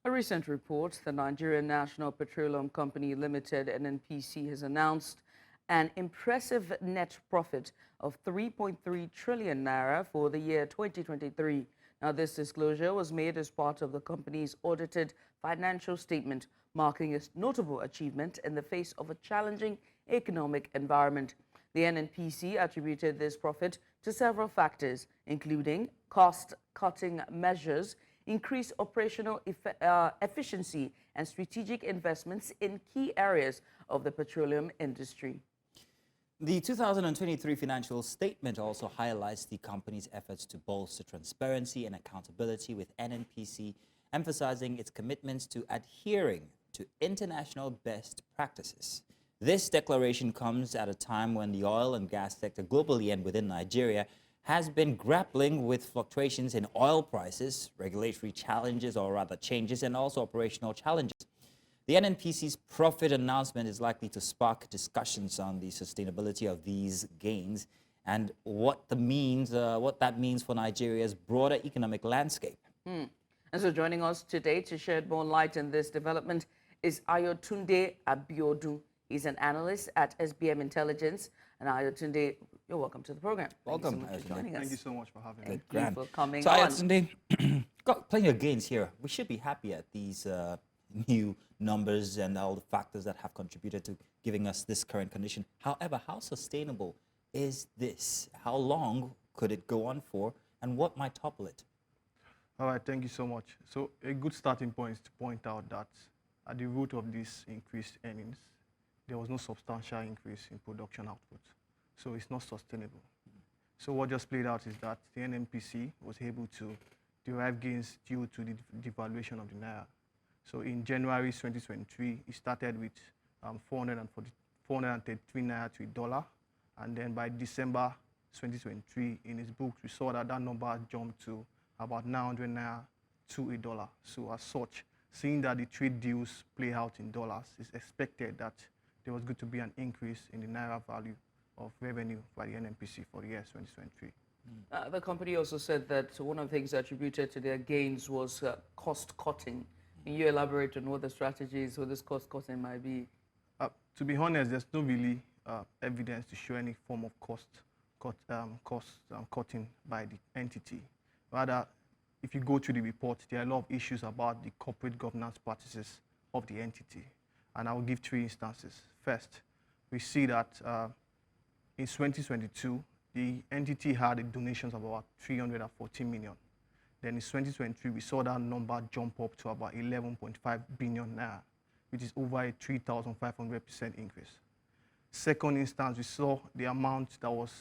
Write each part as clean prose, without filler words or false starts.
A recent report, the Nigerian National Petroleum Company Limited, NNPC, has announced an impressive net profit of 3.3 trillion naira for the year 2023. Now, this disclosure was made as part of the company's audited financial statement, marking a notable achievement in the face of a challenging economic environment. The NNPC attributed this profit to several factors, including cost-cutting measures, increased operational efficiency, and strategic investments in key areas of the petroleum industry. The 2023 financial statement also highlights the company's efforts to bolster transparency and accountability, with NNPC emphasizing its commitments to adhering to international best practices. This declaration comes at a time when the oil and gas sector globally and within Nigeria has been grappling with fluctuations in oil prices, regulatory challenges, or rather changes, and also operational challenges. The NNPC's profit announcement is likely to spark discussions on the sustainability of these gains and what that means for Nigeria's broader economic landscape. And so joining us today to shed more light on this development is Ayotunde Abiodun. He's an analyst at SBM Intelligence. And Ayotunde, you're welcome to the program. Welcome, Thank you so much for joining us. Thank you so much for having me. Thank you for coming so, on. Ayotunde, got plenty of gains here. We should be happy at these new numbers and all the factors that have contributed to giving us this current condition. However, how sustainable is this? How long could it go on for, and what might topple it? All right, thank you so much. So a good starting point is to point out that at the root of this increased earnings, there was no substantial increase in production output. So it's not sustainable. So what just played out is that the NNPC was able to derive gains due to the devaluation of the naira. So in January 2023, it started with 433 naira to a dollar. And then by December 2023, in its books, we saw that number jumped to about 900 naira to a dollar. So as such, seeing that the trade deals play out in dollars, it's expected that there was going to be an increase in the naira value of revenue by the NNPC for the year 2023. The company also said that one of the things attributed to their gains was cost cutting. Can you elaborate on what the strategies for this cost cutting might be? To be honest, there's no really evidence to show any form of cost cutting by the entity. Rather, if you go through the report, there are a lot of issues about the corporate governance practices of the entity. And I will give three instances. First, we see that in 2022, the entity had donations of about 314 million. Then in 2023, we saw that number jump up to about 11.5 billion naira, which is over a 3,500% increase. Second instance, we saw the amount that was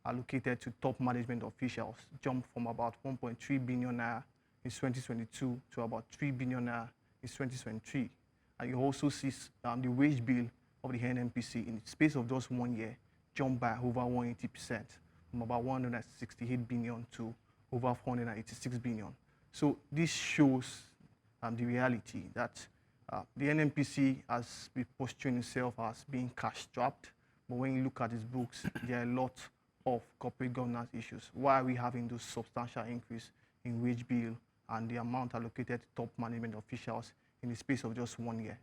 allocated to top management officials jump from about 1.3 billion naira in 2022 to about 3 billion naira in 2023. And you also see the wage bill of the NNPC in the space of just 1 year jumped by over 180%, from about 168 billion to over 486 billion. So this shows the reality that the NNPC has been posturing itself as being cash-strapped, but when you look at its books, there are a lot of corporate governance issues. Why are we having those substantial increase in wage bill and the amount allocated to top management officials in the space of just 1 year?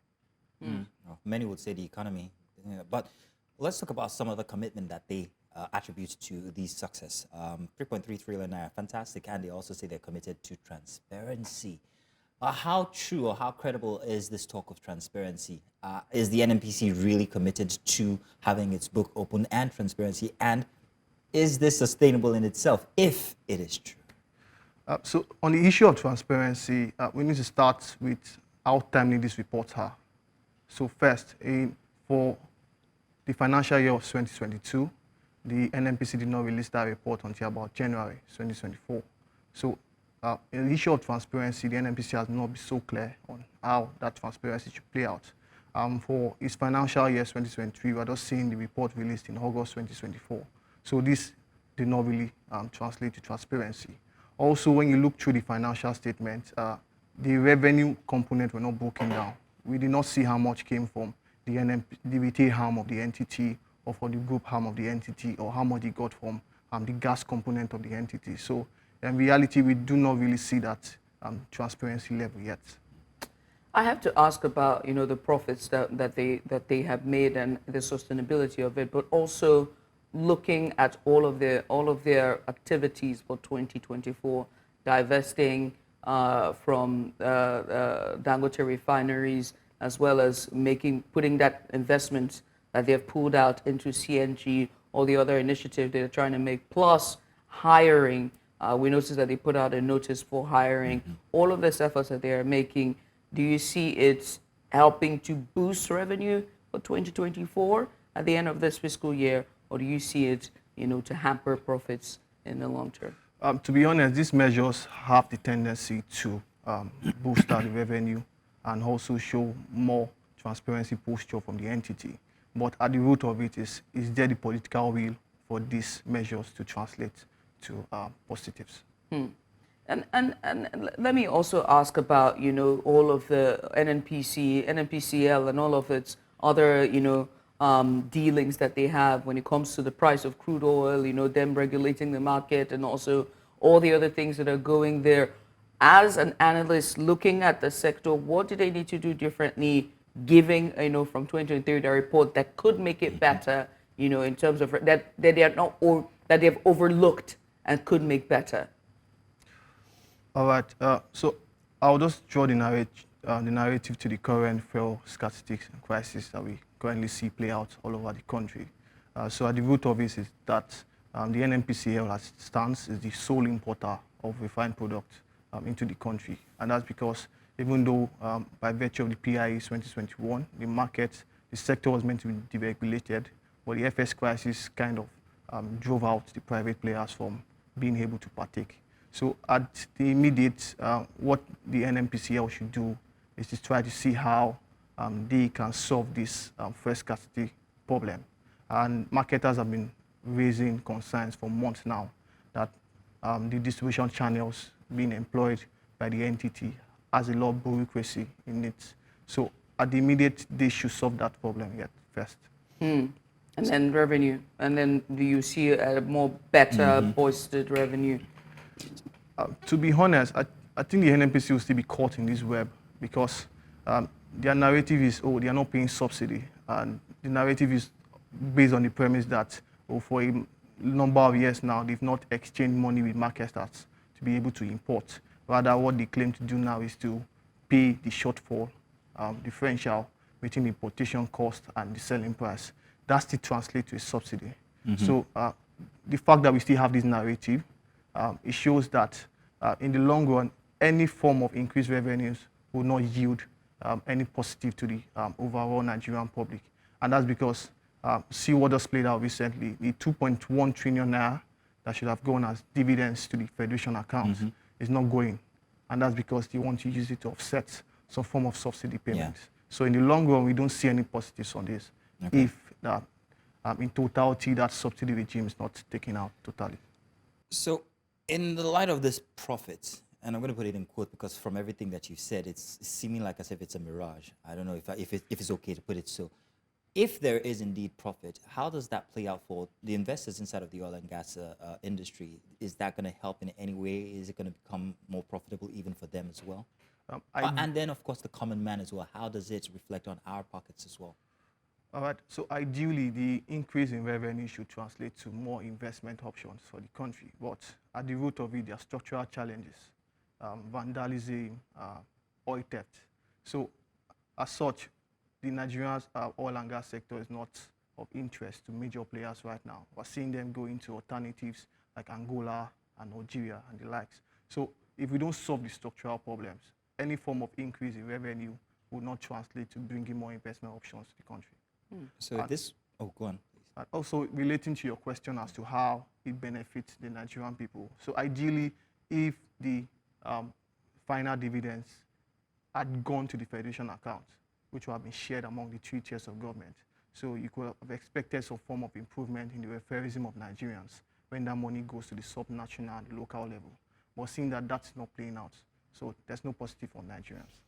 Well, many would say the economy, but let's talk about some of the commitment that they attribute to these success. 3.3 trillion naira, fantastic, and they also say they're committed to transparency. How true or how credible is this talk of transparency? Is the NNPC really committed to having its book open and transparency, and is this sustainable in itself, if it is true? So on the issue of transparency, we need to start with how timely these reports are. So first, for the financial year of 2022, the NNPC did not release that report until about January 2024. So in the issue of transparency, the NNPC has not been so clear on how that transparency should play out. For its financial year 2023, we're just seeing the report released in August 2024. So this did not really translate to transparency. Also, when you look through the financial statement, the revenue component were not broken down. We did not see how much came from the retail arm of the entity or for the group arm of the entity, or how much it got from the gas component of the entity. So in reality, we do not really see that transparency level yet. I have to ask about, the profits that they have made and the sustainability of it, but also looking at all of their activities for 2024, divesting from Dangote refineries, as well as putting that investment that they have pulled out into CNG, all the other initiatives they're trying to make, plus hiring. We noticed that they put out a notice for hiring. All of these efforts that they are making, do you see it helping to boost revenue for 2024 at the end of this fiscal year, or do you see it, to hamper profits in the long term? To be honest, these measures have the tendency to boost the revenue and also show more transparency posture from the entity. But at the root of it is there the political will for these measures to translate to positives? And let me also ask about, all of the NNPC, NNPCL, and all of its other, dealings that they have when it comes to the price of crude oil, them regulating the market, and also all the other things that are going there. As an analyst looking at the sector, what do they need to do differently, giving, from 2023, the report that could make it better, in terms of that they are not, or that they have overlooked and could make better? All right. So I'll just draw the narrative to the current fuel scarcity crisis that we currently see play out all over the country. So at the root of it is that the NNPCL, as it stands, is the sole importer of refined products into the country. And that's because even though by virtue of the PIS 2021, the sector was meant to be deregulated, but the FS crisis kind of drove out the private players from being able to partake. So at the immediate, what the NNPCL should do is to try to see how they can solve this fuel scarcity problem. And marketers have been raising concerns for months now that the distribution channels being employed by the entity has a lot of bureaucracy in it. So at the immediate, they should solve that problem first. And then revenue. And then do you see a more better boosted revenue? To be honest, I think the NNPC will still be caught in this web because their narrative is, they are not paying subsidy. And the narrative is based on the premise that for a number of years now, they've not exchanged money with marketers to be able to import. Rather, what they claim to do now is to pay the shortfall differential between the importation cost and the selling price. That still translates to a subsidy. So the fact that we still have this narrative, it shows that in the long run, any form of increased revenues will not yield any positive to the overall Nigerian public. And that's because, see what just played out recently, the 2.1 trillion naira that should have gone as dividends to the Federation accounts is not going. And that's because they want to use it to offset some form of subsidy payments. Yeah. So in the long run, we don't see any positives on this if in totality that subsidy regime is not taken out totally. So in the light of this profit, and I'm going to put it in quote because from everything that you've said, it's seeming like as if it's a mirage. I don't know if it's okay to put it so. If there is indeed profit, how does that play out for the investors inside of the oil and gas industry? Is that going to help in any way? Is it going to become more profitable even for them as well? And then, of course, the common man as well. How does it reflect on our pockets as well? All right. So ideally, the increase in revenue should translate to more investment options for the country. But at the root of it, there are structural challenges, vandalism, oil theft. So as such, the Nigerian oil and gas sector is not of interest to major players right now. We're seeing them go into alternatives like Angola and Algeria and the likes. So if we don't solve the structural problems, any form of increase in revenue will not translate to bringing more investment options to the country. So go on. And also relating to your question as to how it benefits the Nigerian people. So ideally, if the final dividends had gone to the Federation account, which will have been shared among the three tiers of government. So you could have expected some form of improvement in the welfareism of Nigerians when that money goes to the sub-national and the local level. But seeing that that's not playing out, so there's no positive for Nigerians.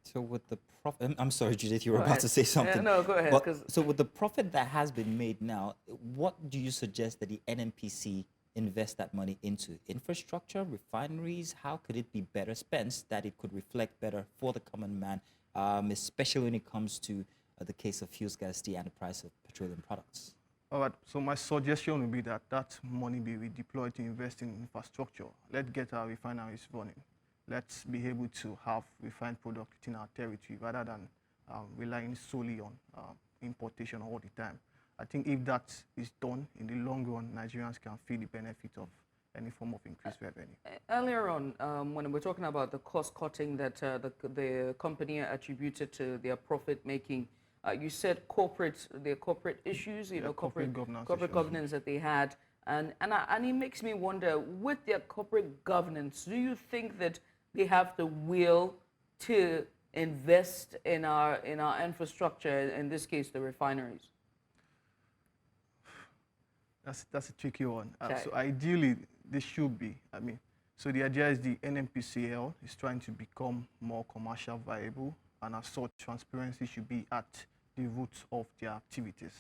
So with the profit, I'm sorry, Judith, you were about to say something. No, go ahead. So with the profit that has been made now, what do you suggest that the NNPC invest that money into? Infrastructure, refineries? How could it be better spent that it could reflect better for the common man especially when it comes to the case of fuel scarcity and the price of petroleum products? All right, so my suggestion would be that that money be redeployed to invest in infrastructure. Let's get our refineries running. Let's be able to have refined product within our territory rather than relying solely on importation all the time. I think if that is done, in the long run, Nigerians can feel the benefit of any form of increased revenue. Earlier on, when we're talking about the cost cutting that the company attributed to their profit making, you said the corporate issues, corporate governance that they had, and it makes me wonder, with their corporate governance, do you think that they have the will to invest in our infrastructure, in this case, the refineries? That's a tricky one. Okay. So ideally, this should be. So the idea is the NNPCL is trying to become more commercial viable, and as such, transparency should be at the roots of their activities.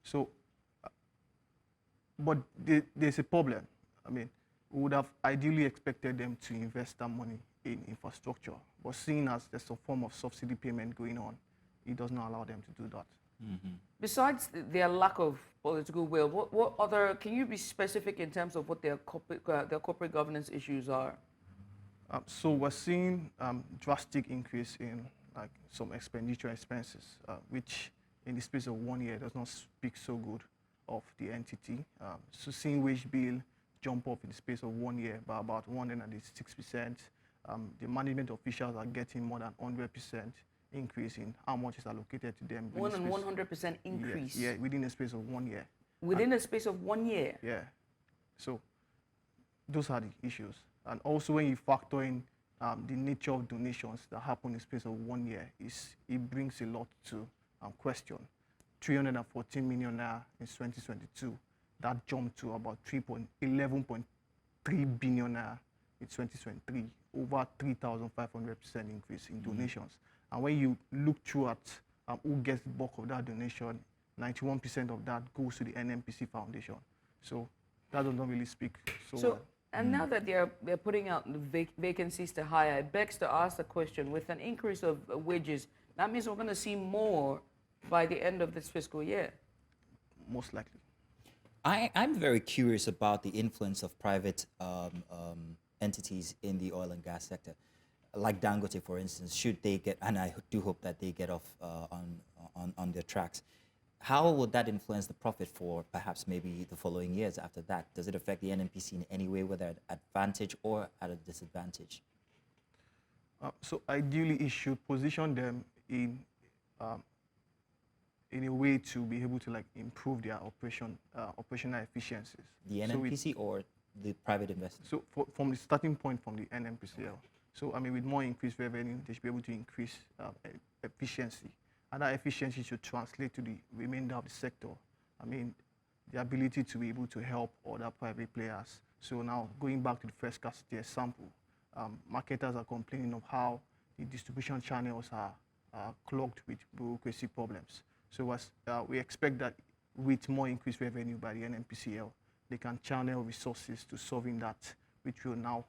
So, but there's a problem. We would have ideally expected them to invest that money in infrastructure, but seeing as there's a form of subsidy payment going on, it does not allow them to do that. Mm-hmm. Besides their lack of political will, what other, can you be specific in terms of what their corporate governance issues are? So we're seeing drastic increase in some expenses, which in the space of 1 year does not speak so good of the entity. So seeing wage bill jump up in the space of 1 year by about 106%. The management officials are getting more than 100% increase in how much is allocated to them. More than 100% increase? Yes, yeah, within a space of 1 year. Within a space of 1 year? Yeah. So those are the issues. And also when you factor in the nature of donations that happen in the space of 1 year, it brings a lot to question. 314 million naira in 2022. That jumped to about 11.3 billion naira in 2023, over 3,500% increase in donations. And when you look through at who gets the bulk of that donation, 91% of that goes to the NNPC Foundation. So that does not really speak so well. And now that they're putting out vacancies to hire, it begs to ask the question, with an increase of wages, that means we're going to see more by the end of this fiscal year? Most likely. I'm very curious about the influence of private entities in the oil and gas sector, like Dangote, for instance. Should they get, and I do hope that they get off on their tracks, how would that influence the profit for perhaps maybe the following years after that? Does it affect the NNPC in any way, whether at advantage or at a disadvantage? So ideally, it should position them in a way to be able to improve their operational efficiencies. The NNPC or the private investors? So from the starting point from the NNPCL. So with more increased revenue, they should be able to increase efficiency. And that efficiency should translate to the remainder of the sector. The ability to be able to help other private players. So now, going back to the first scarcity example, marketers are complaining of how the distribution channels are clogged with bureaucracy problems. So we expect that with more increased revenue by the NNPCL, they can channel resources to solving that, which will now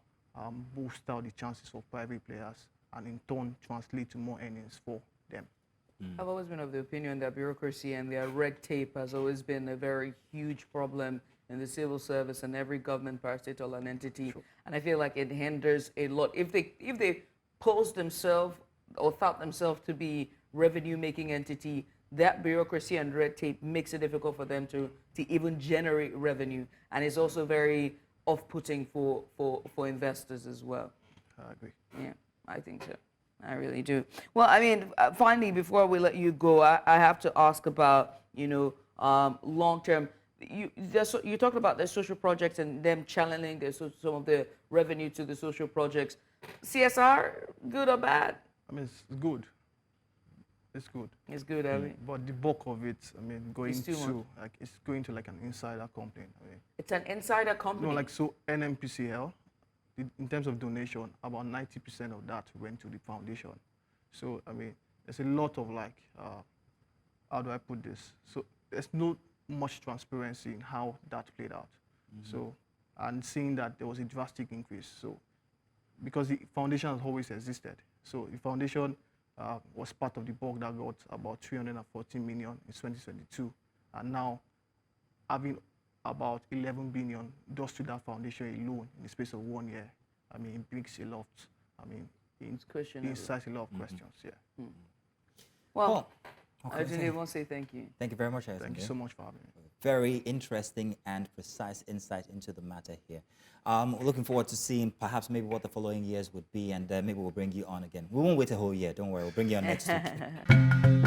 boost out the chances of private players and in turn translate to more earnings for them. I've always been of the opinion that bureaucracy and their red tape has always been a very huge problem in the civil service and every government, parastatal, and entity. Sure. And I feel like it hinders a lot. If they pose themselves or thought themselves to be revenue-making entity, that bureaucracy and red tape makes it difficult for them to even generate revenue. And it's also very off-putting for investors as well. I agree. Yeah, I think so. I really do. Well, finally, before we let you go, I have to ask about, long-term. You talked about the social projects and them channeling some of the revenue to the social projects. CSR, good or bad? It's good. It's good. It's good, But the bulk of it, going to it's going to an insider company. It's an insider company. No, so NNPCL, in terms of donation, about 90% of that went to the foundation. So there's a lot of how do I put this? So there's not much transparency in how that played out. So and seeing that there was a drastic increase. So because the foundation has always existed, so the foundation was part of the bulk that got about 314 million in 2022, and now having about 11 billion just to that foundation alone in the space of 1 year. I mean, it brings a lot. I mean, it incites a lot of questions. Yeah. Well, okay, I want to say thank you. Thank you very much, Ayotunde. Thank you so much for having me. Very interesting and precise insight into the matter here. Looking forward to seeing perhaps maybe what the following years would be, and maybe we'll bring you on again. We won't wait a whole year, don't worry, we'll bring you on next week.